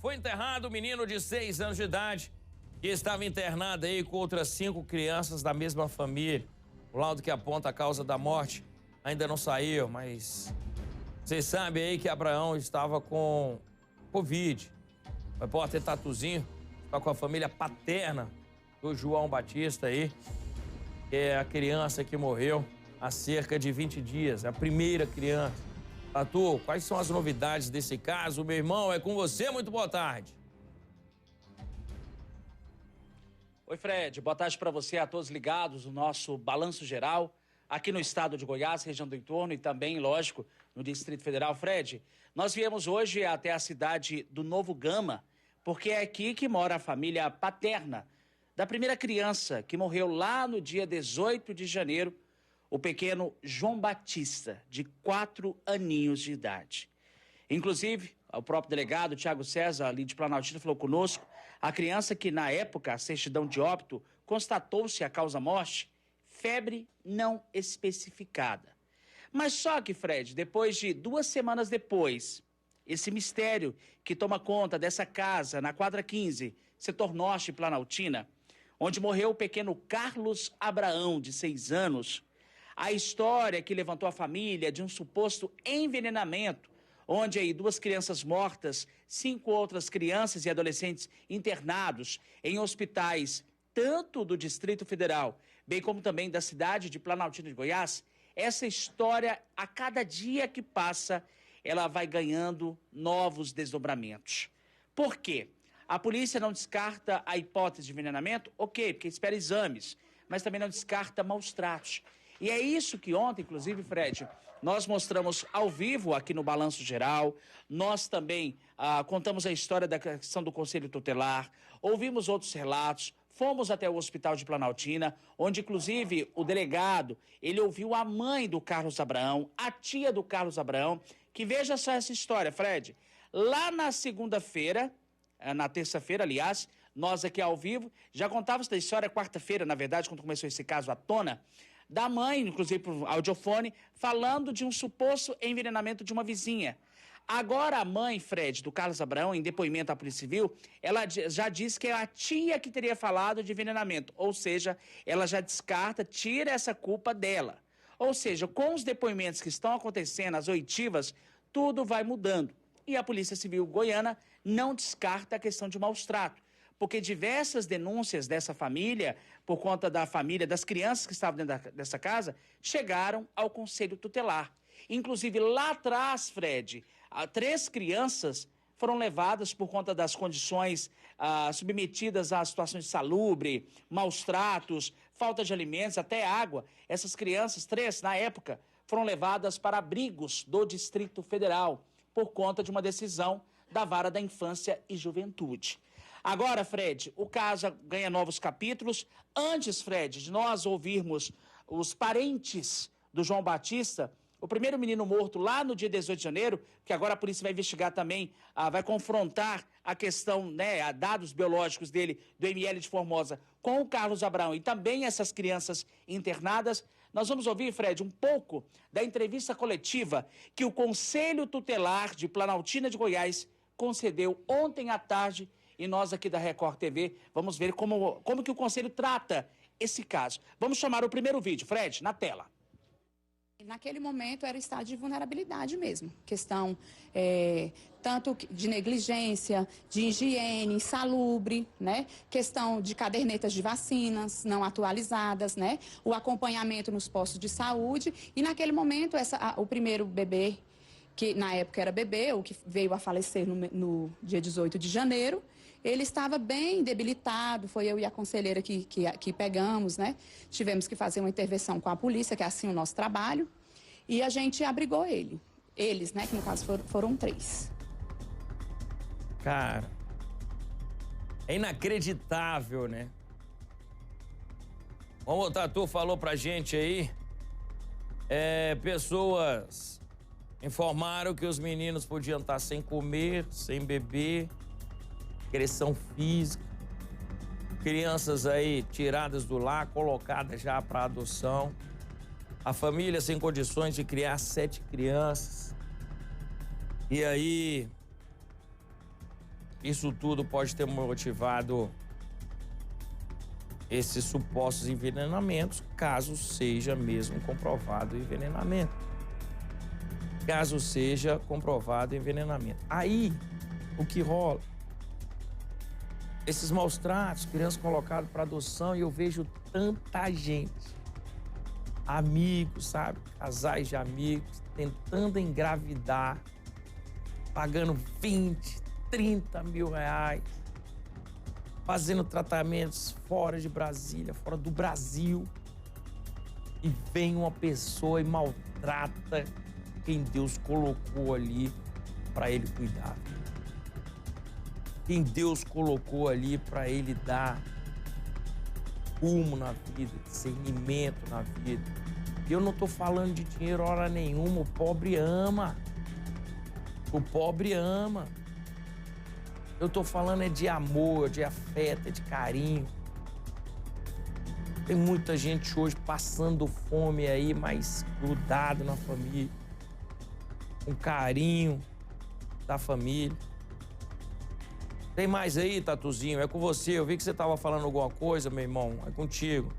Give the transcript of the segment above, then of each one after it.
foi enterrado o menino de 6 anos de idade que estava internado aí com outras 5 crianças da mesma família. O laudo que aponta a causa da morte ainda não saiu, mas vocês sabem aí que Abraão estava com Covid. O repórter Tatuzinho está com a família paterna do João Batista aí, que é a criança que morreu há cerca de 20 dias, a primeira criança. Tatu, quais são as novidades desse caso? Meu irmão, é com você, muito boa tarde. Oi, Fred, boa tarde para você, a todos ligados no nosso Balanço Geral, aqui no estado de Goiás, região do entorno e também, lógico, no Distrito Federal. Fred, nós viemos hoje até a cidade do Novo Gama, porque é aqui que mora a família paterna da primeira criança que morreu lá no dia 18 de janeiro, o pequeno João Batista, de 4 aninhos de idade. Inclusive, o próprio delegado, Tiago César, ali de Planaltina, falou conosco, a criança que, na época, a certidão de óbito, constatou-se a causa-morte, febre não especificada. Mas só que, Fred, depois de 2 semanas depois, esse mistério que toma conta dessa casa, na quadra 15, setor norte Planaltina, onde morreu o pequeno Carlos Abraão, de 6 anos, a história que levantou a família de um suposto envenenamento, onde aí 2 crianças mortas, 5 outras crianças e adolescentes internados em hospitais, tanto do Distrito Federal, bem como também da cidade de Planaltina de Goiás, essa história, a cada dia que passa, ela vai ganhando novos desdobramentos. Por quê? A polícia não descarta a hipótese de envenenamento? Ok, porque espera exames, mas também não descarta maus tratos. E é isso que ontem, inclusive, Fred, nós mostramos ao vivo aqui no Balanço Geral. Nós também contamos a história da questão do Conselho Tutelar, ouvimos outros relatos, fomos até o Hospital de Planaltina, onde, inclusive, o delegado, ele ouviu a mãe do Carlos Abraão, a tia do Carlos Abraão, que veja só essa história, Fred. Lá na segunda-feira, na terça-feira, aliás, nós aqui ao vivo, já contávamos da história quarta-feira, na verdade, quando começou esse caso à tona, da mãe, inclusive por audiofone, falando de um suposto envenenamento de uma vizinha. Agora a mãe, Fred, do Carlos Abraão, em depoimento à Polícia Civil, ela já disse que é a tia que teria falado de envenenamento, ou seja, ela já descarta, tira essa culpa dela. Ou seja, com os depoimentos que estão acontecendo, as oitivas, tudo vai mudando. E a Polícia Civil goiana não descarta a questão de maus tratos, porque diversas denúncias dessa família, por conta da família, das crianças que estavam dentro dessa casa, chegaram ao Conselho Tutelar. Inclusive, lá atrás, Fred, 3 crianças foram levadas por conta das condições submetidas a situações de salubre, maus tratos, falta de alimentos, até água. Essas crianças, 3, na época, foram levadas para abrigos do Distrito Federal, por conta de uma decisão da Vara da Infância e Juventude. Agora, Fred, o caso ganha novos capítulos. Antes, Fred, de nós ouvirmos os parentes do João Batista, o primeiro menino morto lá no dia 18 de janeiro, que agora a polícia vai investigar também, vai confrontar a questão, né, dados biológicos dele, do ML de Formosa, com o Carlos Abraão e também essas crianças internadas. Nós vamos ouvir, Fred, um pouco da entrevista coletiva que o Conselho Tutelar de Planaltina de Goiás concedeu ontem à tarde. E nós aqui da Record TV vamos ver como que o Conselho trata esse caso. Vamos chamar o primeiro vídeo, Fred, na tela. Naquele momento era estado de vulnerabilidade mesmo, questão tanto de negligência, de higiene, insalubre, né? Questão de cadernetas de vacinas não atualizadas, né? O acompanhamento nos postos de saúde e naquele momento o primeiro bebê, que na época era bebê, o que veio a falecer no dia 18 de janeiro, ele estava bem debilitado, foi eu e a conselheira que pegamos, né? Tivemos que fazer uma intervenção com a polícia, que é assim o nosso trabalho, e a gente abrigou ele. Eles, né? Que no caso foram 3. Cara, é inacreditável, né? Como o Tatu falou pra gente aí, pessoas informaram que os meninos podiam estar sem comer, sem beber, agressão física, crianças aí tiradas do lar, colocadas já para adoção, a família sem condições de criar 7 crianças. E aí, isso tudo pode ter motivado esses supostos envenenamentos, caso seja mesmo comprovado o envenenamento. Caso seja comprovado o envenenamento. Aí, o que rola? Esses maus tratos, crianças colocadas para adoção, e eu vejo tanta gente, amigos, sabe? Casais de amigos, tentando engravidar, pagando 20, 30 mil reais, fazendo tratamentos fora de Brasília, fora do Brasil. E vem uma pessoa e maltrata quem Deus colocou ali para ele cuidar. Quem Deus colocou ali para ele dar rumo na vida, discernimento na vida. E eu não estou falando de dinheiro hora nenhuma, o pobre ama. O pobre ama. Eu tô falando é de amor, de afeto, de carinho. Tem muita gente hoje passando fome aí, mas grudado na família. Com carinho da família. Tem mais aí, Tatuzinho? É com você. Eu vi que você tava falando alguma coisa, meu irmão. É contigo.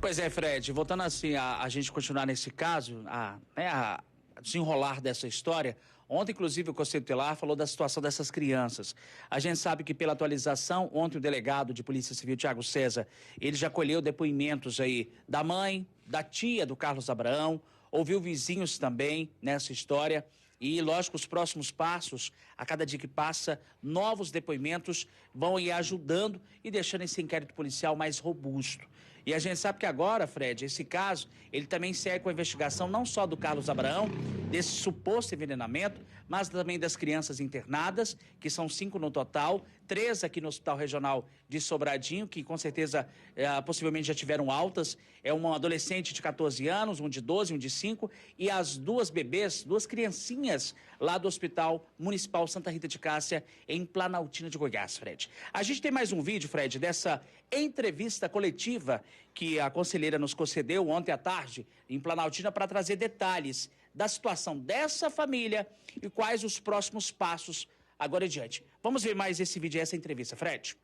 Pois é, Fred. Voltando assim, a gente continuar nesse caso, a desenrolar dessa história. Ontem, inclusive, o Conselho Tutelar falou da situação dessas crianças. A gente sabe que, pela atualização, ontem o delegado de Polícia Civil, Tiago César, ele já colheu depoimentos aí da mãe, da tia do Carlos Abraão, ouviu vizinhos também nessa história. E, lógico, os próximos passos, a cada dia que passa, novos depoimentos vão ir ajudando e deixando esse inquérito policial mais robusto. E a gente sabe que agora, Fred, esse caso, ele também segue com a investigação não só do Carlos Abraão, desse suposto envenenamento, mas também das crianças internadas, que são 5 no total, 3 aqui no Hospital Regional de Sobradinho, que com certeza, possivelmente já tiveram altas. É um adolescente de 14 anos, um de 12, um de 5, e as 2 bebês, 2 criancinhas lá do Hospital Municipal Santa Rita de Cássia, em Planaltina de Goiás, Fred. A gente tem mais um vídeo, Fred, dessa entrevista coletiva que a conselheira nos concedeu ontem à tarde em Planaltina para trazer detalhes da situação dessa família e quais os próximos passos agora adiante. Vamos ver mais esse vídeo e essa entrevista, Fred.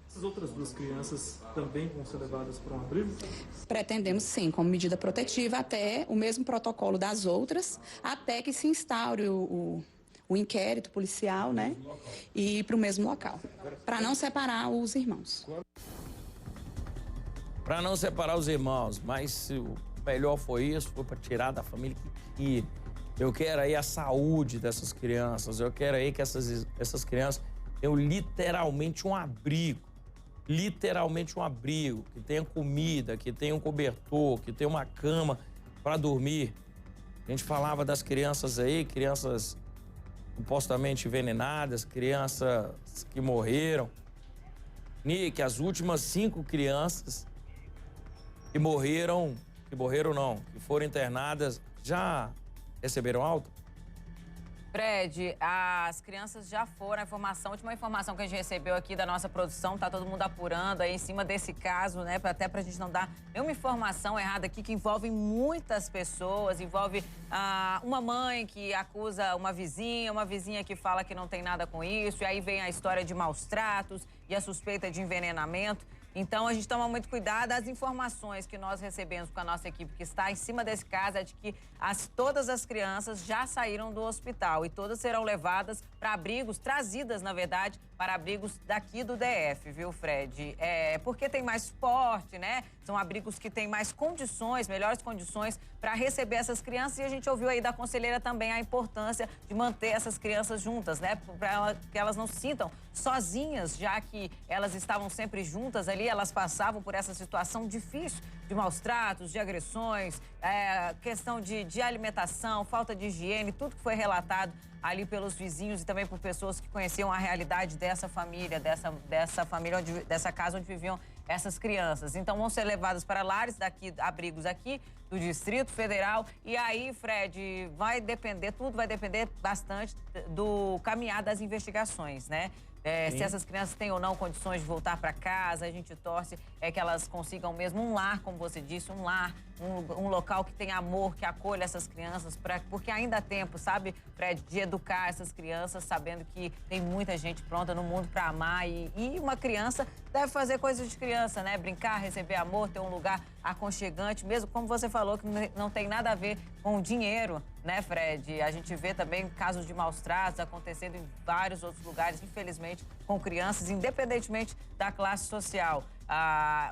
Essas outras 2 crianças também vão ser levadas para um abrigo? Pretendemos sim, como medida protetiva, até o mesmo protocolo das outras, até que se instaure o inquérito policial, né? E ir para o mesmo local, para não separar os irmãos. Para não separar os irmãos, mas se o melhor foi isso, foi para tirar da família que queria. Eu quero aí a saúde dessas crianças, eu quero aí que essas crianças tenham literalmente um abrigo. Literalmente um abrigo, que tenha comida, que tenha um cobertor, que tenha uma cama para dormir. A gente falava das crianças aí, crianças supostamente envenenadas, crianças que morreram. Nick, as últimas 5 crianças que foram internadas, já receberam alta? Fred, as crianças já foram, a última informação que a gente recebeu aqui da nossa produção, tá todo mundo apurando aí em cima desse caso, né, até pra gente não dar nenhuma informação errada aqui, que envolve muitas pessoas, envolve uma mãe que acusa uma vizinha que fala que não tem nada com isso, e aí vem a história de maus tratos e a suspeita de envenenamento. Então, a gente toma muito cuidado. As informações que nós recebemos com a nossa equipe que está em cima desse caso é de que todas as crianças já saíram do hospital e todas serão levadas para abrigos, trazidas, na verdade, para abrigos daqui do DF, viu, Fred? Porque tem mais suporte, né? São abrigos que têm mais condições, melhores condições para receber essas crianças. E a gente ouviu aí da conselheira também a importância de manter essas crianças juntas, né? Para que elas não se sintam sozinhas, já que elas estavam sempre juntas ali, elas passavam por essa situação difícil de maus tratos, de agressões, questão de alimentação, falta de higiene, tudo que foi relatado ali pelos vizinhos e também por pessoas que conheciam a realidade dessa família, dessa casa onde viviam essas crianças. Então vão ser levadas para lares daqui, abrigos aqui do Distrito Federal. E aí, Fred, tudo vai depender bastante do caminhar das investigações, né? se essas crianças têm ou não condições de voltar para casa. A gente torce que elas consigam mesmo um lar, como você disse, um lar, um local que tenha amor, que acolha essas crianças, porque ainda há tempo, sabe, Fred, de educar essas crianças, sabendo que tem muita gente pronta no mundo para amar e uma criança deve fazer coisas de criança, né? Brincar, receber amor, ter um lugar aconchegante, mesmo como você falou, que não tem nada a ver com dinheiro, né, Fred? A gente vê também casos de maus tratos acontecendo em vários outros lugares, infelizmente, com crianças, independentemente da classe social.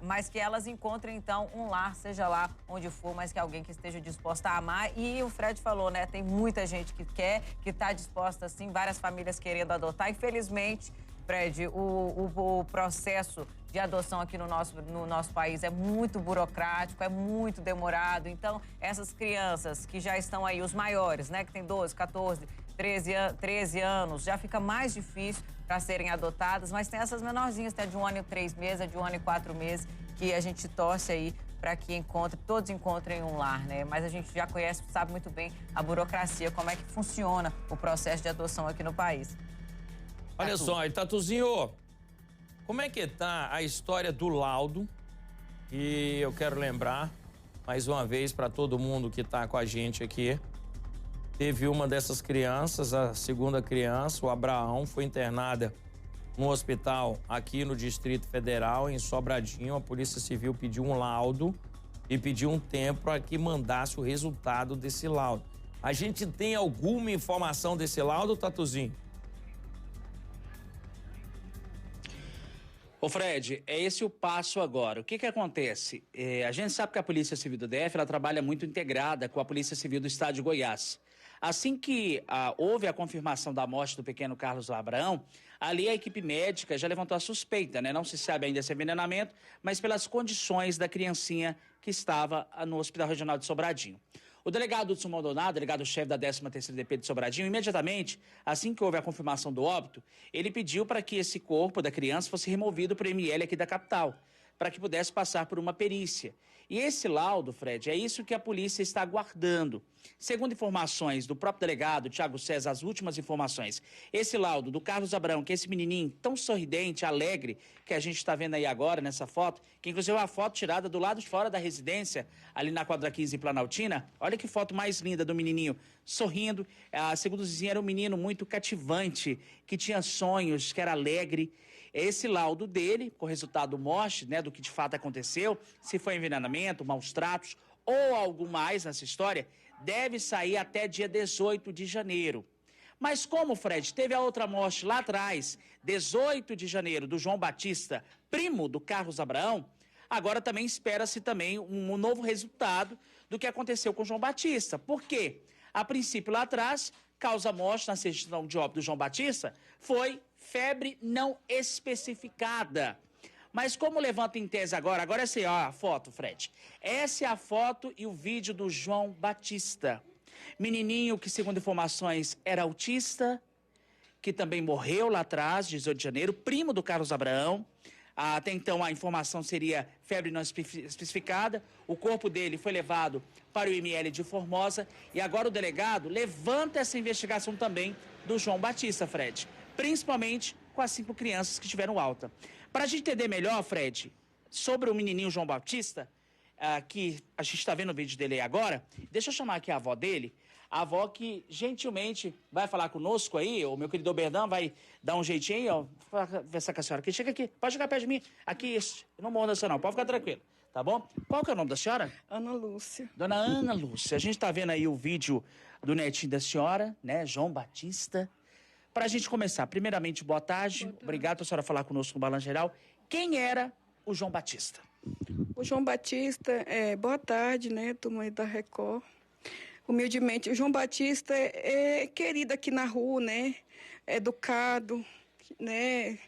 Mas que elas encontrem, então, um lar, seja lá onde for, mas que alguém que esteja disposta a amar. E o Fred falou, né, tem muita gente que quer, que está disposta, sim, várias famílias querendo adotar. Infelizmente, Fred, o processo de adoção aqui no nosso país é muito burocrático, é muito demorado. Então, essas crianças que já estão aí, os maiores, né, que tem 12, 14, 13 anos, já fica mais difícil para serem adotadas, mas tem essas menorzinhas, tem a de 1 ano e 3 meses, a de 1 ano e 4 meses, que a gente torce aí para que todos encontrem um lar, né? Mas a gente já conhece, sabe muito bem a burocracia, como é que funciona o processo de adoção aqui no país. Olha só, e Tatuzinho, como é que tá a história do laudo? E eu quero lembrar, mais uma vez, para todo mundo que tá com a gente aqui, teve uma dessas crianças, a segunda criança, o Abraão, foi internada no hospital aqui no Distrito Federal, em Sobradinho. A Polícia Civil pediu um laudo e pediu um tempo para que mandasse o resultado desse laudo. A gente tem alguma informação desse laudo, Tatuzinho? Ô Fred, é esse o passo agora. O que acontece? A gente sabe que a Polícia Civil do DF ela trabalha muito integrada com a Polícia Civil do Estado de Goiás. Assim que houve a confirmação da morte do pequeno Carlos Abraão, ali a equipe médica já levantou a suspeita, né? Não se sabe ainda se é envenenamento, mas pelas condições da criancinha que estava no Hospital Regional de Sobradinho. O delegado Hudson Maldonado, delegado-chefe da 13ª DP de Sobradinho, imediatamente, assim que houve a confirmação do óbito, ele pediu para que esse corpo da criança fosse removido para o ML aqui da capital, para que pudesse passar por uma perícia. E esse laudo, Fred, é isso que a polícia está aguardando. Segundo informações do próprio delegado, Thiago César, as últimas informações, esse laudo do Carlos Abraão, que é esse menininho tão sorridente, alegre, que a gente está vendo aí agora nessa foto, que inclusive é uma foto tirada do lado de fora da residência, ali na quadra 15 em Planaltina. Olha que foto mais linda do menininho sorrindo. Segundo os vizinhos, era um menino muito cativante, que tinha sonhos, que era alegre. Esse laudo dele, com o resultado morte, né, do que de fato aconteceu, se foi envenenamento, maus tratos ou algo mais nessa história, deve sair até dia 18 de janeiro. Mas como, Fred, teve a outra morte lá atrás, 18 de janeiro, do João Batista, primo do Carlos Abraão, agora também espera-se também um novo resultado do que aconteceu com o João Batista. Por quê? A princípio, lá atrás, causa-morte na certidão de óbito do João Batista foi febre não especificada. Mas como levanta em tese agora é assim, ó, a foto, Fred. Essa é a foto e o vídeo do João Batista. Menininho que, segundo informações, era autista, que também morreu lá atrás, 18 de janeiro, primo do Carlos Abraão. Até então a informação seria febre não especificada. O corpo dele foi levado para o IML de Formosa e agora o delegado levanta essa investigação também do João Batista, Fred. Principalmente com as 5 crianças que tiveram alta. Para a gente entender melhor, Fred, sobre o menininho João Batista, que a gente está vendo o vídeo dele aí agora, deixa eu chamar aqui a avó dele, a avó que gentilmente vai falar conosco aí, o meu querido Berdão vai dar um jeitinho aí, ó, conversar com a senhora aqui. Chega aqui, pode chegar perto de mim. Aqui, eu não morro da senhora não, pode ficar tranquilo, tá bom? Qual que é o nome da senhora? Ana Lúcia. Dona Ana Lúcia, a gente tá vendo aí o vídeo do netinho da senhora, né, João Batista. Para a gente começar, primeiramente, boa tarde. Obrigado por a senhora falar conosco no Balanço Geral. Quem era o João Batista? O João Batista, boa tarde, né, turma aí da Record. Humildemente, o João Batista é querido aqui na rua, né, educado, né,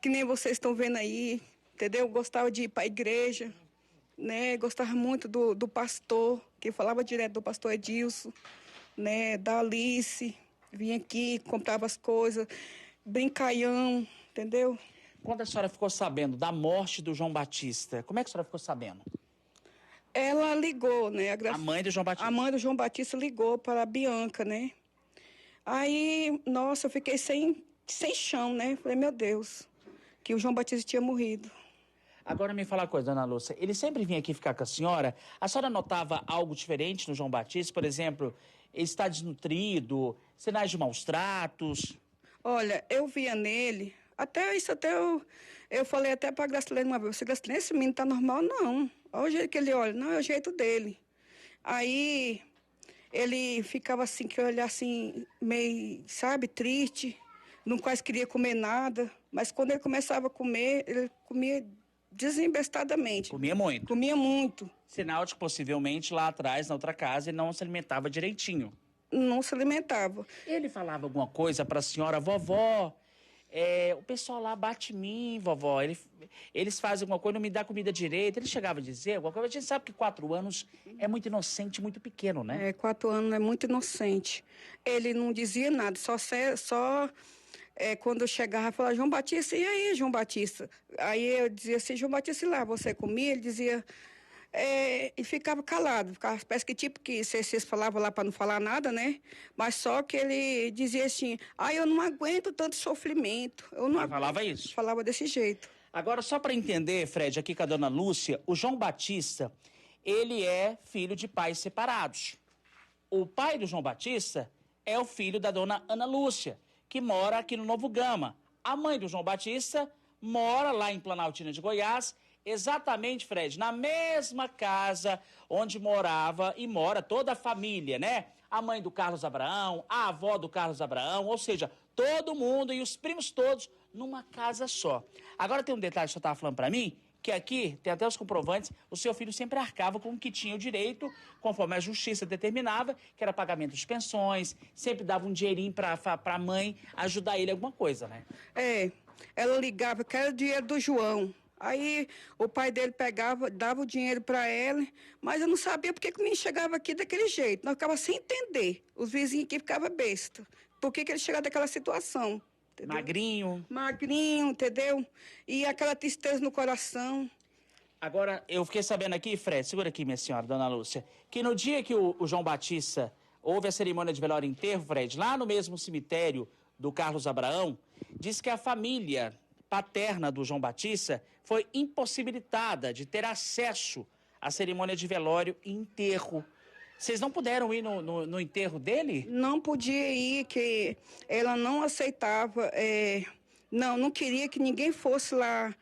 que nem vocês estão vendo aí, entendeu? Gostava de ir para a igreja, né, gostava muito do pastor, que falava direto do pastor Edilson, né, da Alice. Vinha aqui, comprava as coisas, brincalhão, entendeu? Quando a senhora ficou sabendo da morte do João Batista, como é que a senhora ficou sabendo? Ela ligou, né? A mãe do João Batista? A mãe do João Batista ligou para a Bianca, né? Aí, nossa, eu fiquei sem sem chão, né? Falei, meu Deus, que o João Batista tinha morrido. Agora me fala uma coisa, dona Lúcia. Ele sempre vinha aqui ficar com a senhora? A senhora notava algo diferente no João Batista? Por exemplo, ele está desnutrido, sinais de maus tratos? Olha, eu via nele, eu falei até pra Gracilene uma vez, você, Gracilene, esse menino tá normal? Não. Olha o jeito que ele olha, não, é o jeito dele. Aí, ele ficava assim, que olhar assim, meio, sabe, triste, não quase queria comer nada, mas quando ele começava a comer, ele comia desembestadamente. Comia muito. Comia muito. Sinal de que possivelmente lá atrás, na outra casa, ele não se alimentava direitinho. Não se alimentava. Ele falava alguma coisa pra senhora, vovó, o pessoal lá bate em mim, vovó, eles fazem alguma coisa, não me dá comida direito. Ele chegava a dizer alguma coisa. A gente sabe que 4 anos é muito inocente, muito pequeno, né? 4 anos é muito inocente. Ele não dizia nada, quando eu chegava, eu falava, João Batista, e aí, João Batista? Aí eu dizia assim, João Batista, e lá, você comia? Ele dizia, e ficava calado, parece que tipo que vocês falavam lá para não falar nada, né? Mas só que ele dizia assim, eu não aguento tanto sofrimento. Falava isso? Falava desse jeito. Agora, só para entender, Fred, aqui com a dona Lúcia, o João Batista, ele é filho de pais separados. O pai do João Batista é o filho da dona Ana Lúcia, que mora aqui no Novo Gama. A mãe do João Batista mora lá em Planaltina de Goiás, exatamente, Fred, na mesma casa onde morava e mora toda a família, né? A mãe do Carlos Abraão, a avó do Carlos Abraão, ou seja, todo mundo e os primos todos numa casa só. Agora tem um detalhe que o senhor estava falando para mim, que aqui, tem até os comprovantes, o seu filho sempre arcava com o que tinha o direito, conforme a justiça determinava, que era pagamento de pensões, sempre dava um dinheirinho para a mãe ajudar ele em alguma coisa, né? Ela ligava, que era o dinheiro do João. Aí o pai dele pegava, dava o dinheiro para ela, mas eu não sabia porque que o menino chegava aqui daquele jeito. Nós ficávamos sem entender. Os vizinhos aqui ficavam besta. Por que ele chegava daquela situação? Entendeu? Magrinho, entendeu? E aquela tristeza no coração. Agora, eu fiquei sabendo aqui, Fred, segura aqui, minha senhora, dona Lúcia, que no dia que o João Batista houve a cerimônia de velório e enterro, Fred, lá no mesmo cemitério do Carlos Abraão, diz que a família paterna do João Batista foi impossibilitada de ter acesso à cerimônia de velório e enterro. Vocês não puderam ir no enterro dele? Não podia ir, que ela não aceitava, não queria que ninguém fosse lá,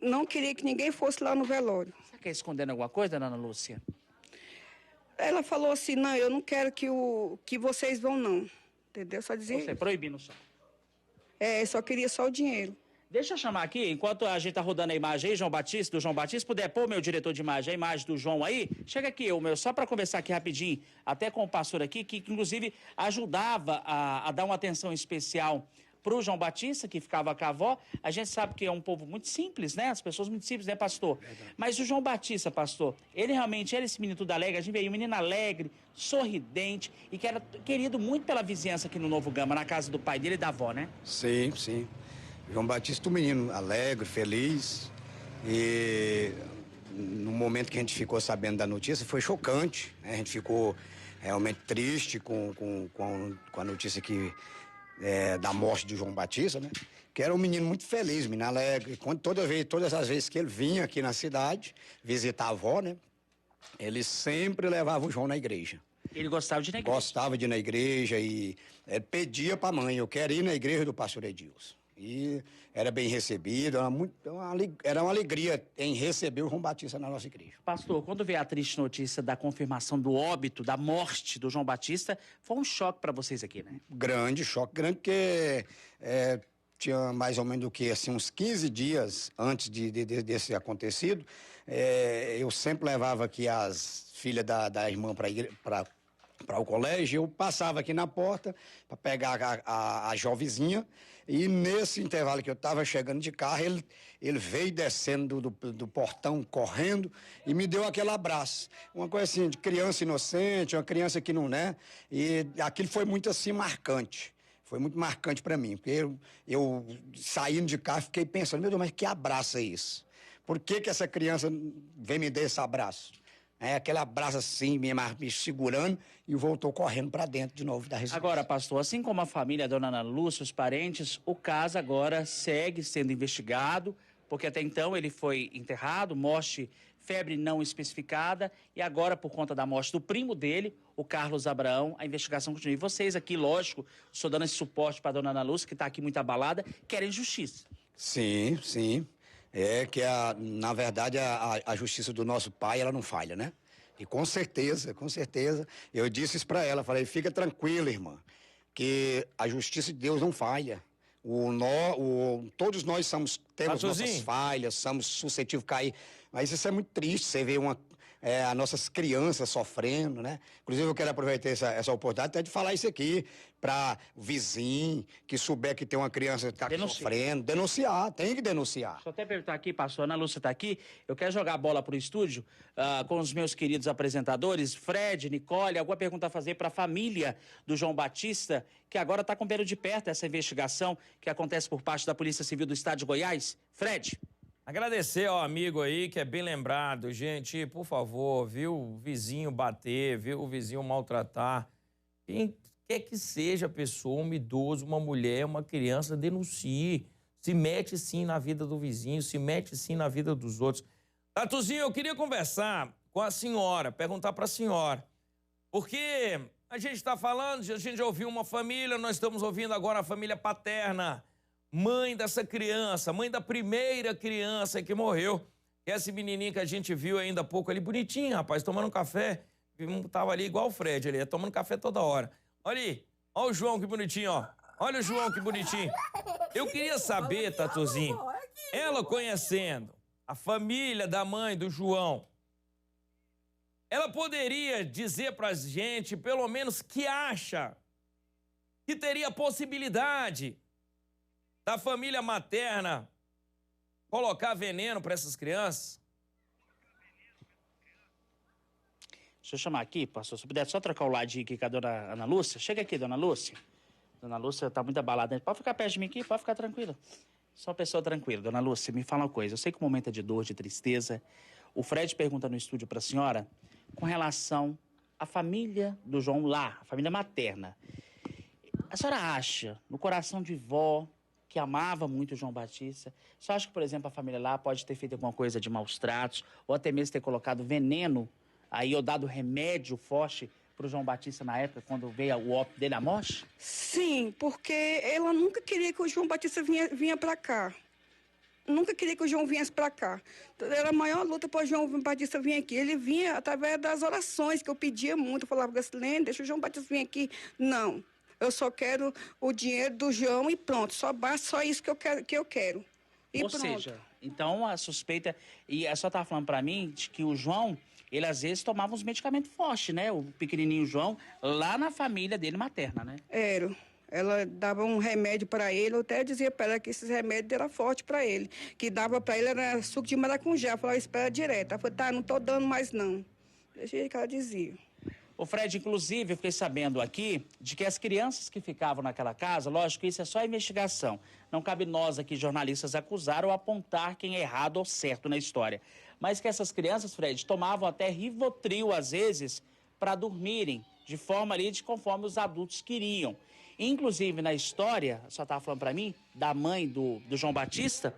no velório. Você quer escondendo alguma coisa, dona Lúcia? Ela falou assim, não, eu não quero que vocês vão, não. Entendeu? Só dizer... Você proibindo só. Só queria só o dinheiro. Deixa eu chamar aqui, enquanto a gente tá rodando a imagem aí, do João Batista, puder pôr, meu diretor de imagem, a imagem do João aí, chega aqui, só para conversar aqui rapidinho, até com o pastor aqui, que inclusive ajudava a dar uma atenção especial pro João Batista, que ficava com a avó. A gente sabe que é um povo muito simples, né? As pessoas muito simples, né, pastor? Verdade. Mas o João Batista, pastor, ele realmente era esse menino tudo alegre, a gente veio um menino alegre, sorridente, e que era querido muito pela vizinhança aqui no Novo Gama, na casa do pai dele e da avó, né? Sim, sim. João Batista, um menino alegre, feliz, e no momento que a gente ficou sabendo da notícia foi chocante, né? A gente ficou realmente triste com a notícia da morte de João Batista, né? Que era um menino muito feliz, um menino alegre. Todas as vezes que ele vinha aqui na cidade visitar a avó, né? Ele sempre levava o João na igreja. Ele gostava de ir na igreja? Gostava de ir na igreja e pedia para a mãe, eu quero ir na igreja do pastor Edilson. E era bem recebido, era uma alegria em receber o João Batista na nossa igreja. Pastor, quando veio a triste notícia da confirmação do óbito, da morte do João Batista, foi um choque para vocês aqui, né? Choque grande, porque tinha mais ou menos assim, uns 15 dias antes desse acontecido, eu sempre levava aqui as filhas da irmã para o colégio, eu passava aqui na porta para pegar a jovenzinha, e nesse intervalo que eu estava chegando de carro, ele veio descendo do portão, correndo, e me deu aquele abraço. Uma coisa assim, de criança inocente, uma criança que não, né? E aquilo foi muito assim marcante. Foi muito marcante para mim, porque eu saindo de carro, fiquei pensando, meu Deus, mas que abraço é isso? Por que essa criança vem me dar esse abraço? Aquele abraço assim, me segurando, e voltou correndo para dentro de novo da residência. Agora, pastor, assim como a família, a dona Ana Lúcia, os parentes, o caso agora segue sendo investigado, porque até então ele foi enterrado, morte, febre não especificada, e agora, por conta da morte do primo dele, o Carlos Abraão, a investigação continua. E vocês aqui, lógico, estou dando esse suporte para a dona Ana Lúcia, que está aqui muito abalada, querem justiça. Sim, sim. É que, na verdade, a justiça do nosso pai, ela não falha, né? E com certeza, eu disse isso para ela, falei, fica tranquila, irmã, que a justiça de Deus não falha. Todos nós temos nossas falhas, somos suscetíveis de cair, mas isso é muito triste, você vê as nossas crianças sofrendo, né? Inclusive, eu quero aproveitar essa oportunidade até de falar isso aqui para o vizinho que souber que tem uma criança que está sofrendo, denunciar, tem que denunciar. Deixa eu até perguntar aqui, pastor, Ana Lúcia está aqui, eu quero jogar a bola para o estúdio com os meus queridos apresentadores, Fred, Nicole, alguma pergunta a fazer para a família do João Batista, que agora está acompanhando de perto essa investigação que acontece por parte da Polícia Civil do Estado de Goiás. Fred. Agradecer ao amigo aí, que é bem lembrado. Gente, por favor, viu o vizinho bater, viu o vizinho maltratar. Quem quer que seja a pessoa, um idoso, uma mulher, uma criança, denuncie. Se mete sim na vida do vizinho, se mete sim na vida dos outros. Tatuzinho, eu queria conversar com a senhora, perguntar para a senhora. Porque a gente está falando, a gente já ouviu uma família, nós estamos ouvindo agora a família paterna. Mãe dessa criança, mãe da primeira criança que morreu. Esse menininho que a gente viu ainda há pouco ali, bonitinho, rapaz, tomando um café. Tava ali igual o Fred, ali, tomando café toda hora. Olha aí, olha o João, que bonitinho, ó. Olha o João, que bonitinho. Eu queria saber, Tatuzinho, ela conhecendo a família da mãe do João, ela poderia dizer pra gente, pelo menos, que acha que teria possibilidade da família materna colocar veneno para essas crianças? Deixa eu chamar aqui, pastor, se puder só trocar o ladinho aqui com a dona Ana Lúcia. Chega aqui, dona Lúcia. Dona Lúcia tá muito abalada. Pode ficar perto de mim aqui, pode ficar tranquila. Só uma pessoa tranquila. Dona Lúcia, me fala uma coisa. Eu sei que o momento é de dor, de tristeza. O Fred pergunta no estúdio para a senhora com relação à família do João lá, a família materna. A senhora acha, no coração de vó, que amava muito o João Batista, você acha que, por exemplo, a família lá pode ter feito alguma coisa de maus tratos, ou até mesmo ter colocado veneno aí, ou dado remédio forte para o João Batista na época, quando veio o óbito dele, a morte? Sim, porque ela nunca queria que o João Batista vinha para cá. Nunca queria que o João viesse para cá. Era a maior luta para o João Batista vir aqui. Ele vinha através das orações, que eu pedia muito. Eu falava, Gacilene, deixa o João Batista vir aqui. Não. Eu só quero o dinheiro do João e pronto. Só basta, só isso que eu quero. E Ou pronto. seja, então a suspeita... E a senhora estava falando para mim de que o João, ele às vezes tomava uns medicamentos fortes, né? O pequenininho João, lá na família dele materna, né? Era. Ela dava um remédio para ele, eu até dizia para ela que esses remédios eram fortes para ele. Que dava para ele era suco de maracujá. Eu falava, espera direto. Ela falou, tá, não tô dando mais não. Desse jeito que ela dizia. O Fred, inclusive, eu fiquei sabendo aqui de que as crianças que ficavam naquela casa, lógico, isso é só investigação. Não cabe nós aqui, jornalistas, acusar ou apontar quem é errado ou certo na história. Mas que essas crianças, Fred, tomavam até Rivotril, às vezes, para dormirem, de forma ali de conforme os adultos queriam. Inclusive, na história, a senhora estava falando para mim, da mãe do João Batista,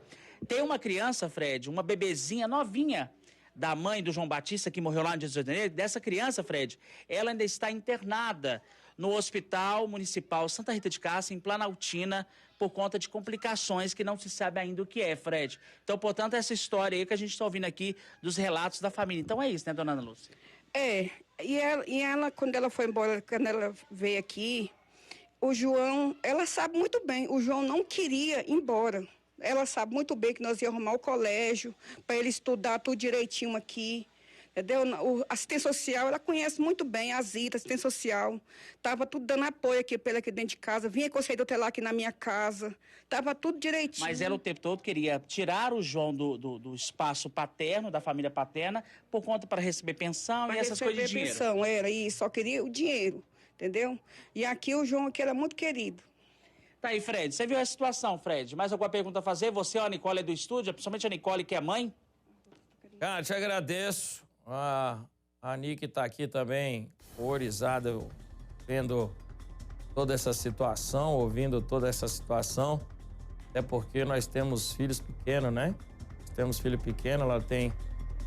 tem uma criança, Fred, uma bebezinha novinha, da mãe do João Batista, que morreu lá no 18 de janeiro, dessa criança, Fred, ela ainda está internada no Hospital Municipal Santa Rita de Cássia, em Planaltina, por conta de complicações que não se sabe ainda o que é, Fred. Então, portanto, essa história aí que a gente está ouvindo aqui dos relatos da família. Então é isso, né, dona Ana Lúcia? É, e ela, quando ela foi embora, quando ela veio aqui, o João, ela sabe muito bem, o João não queria ir embora. Ela sabe muito bem que nós íamos arrumar o colégio para ele estudar tudo direitinho aqui, entendeu? O assistente social, ela conhece muito bem, a Zita, assistente social. Tava tudo dando apoio aqui para ela aqui dentro de casa. Vinha conselho tutelar aqui na minha casa. Tava tudo direitinho. Mas ela o tempo todo queria tirar o João do espaço paterno, da família paterna, por conta para receber pensão pra e essas coisas de dinheiro. Pensão, era isso, só queria o dinheiro, entendeu? E aqui o João aqui era muito querido. Tá aí, Fred. Você viu a situação, Fred? Mais alguma pergunta a fazer? Você ou a Nicole é do estúdio, principalmente a Nicole, que é mãe? Cara, te agradeço A Nick tá aqui também, horrorizada, vendo toda essa situação, ouvindo toda essa situação. Até porque nós temos filhos pequenos, né? Nós temos filho pequeno, ela tem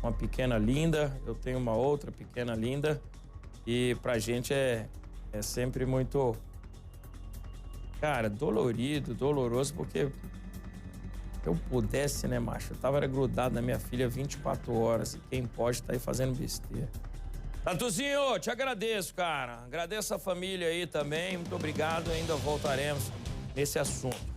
uma pequena linda, eu tenho uma outra pequena linda. E pra gente é sempre muito, cara, doloroso, porque se eu pudesse, né, macho? Eu tava grudado na minha filha 24 horas e quem pode tá aí fazendo besteira. Tatuzinho, te agradeço, cara. Agradeço a família aí também. Muito obrigado. Ainda voltaremos nesse assunto.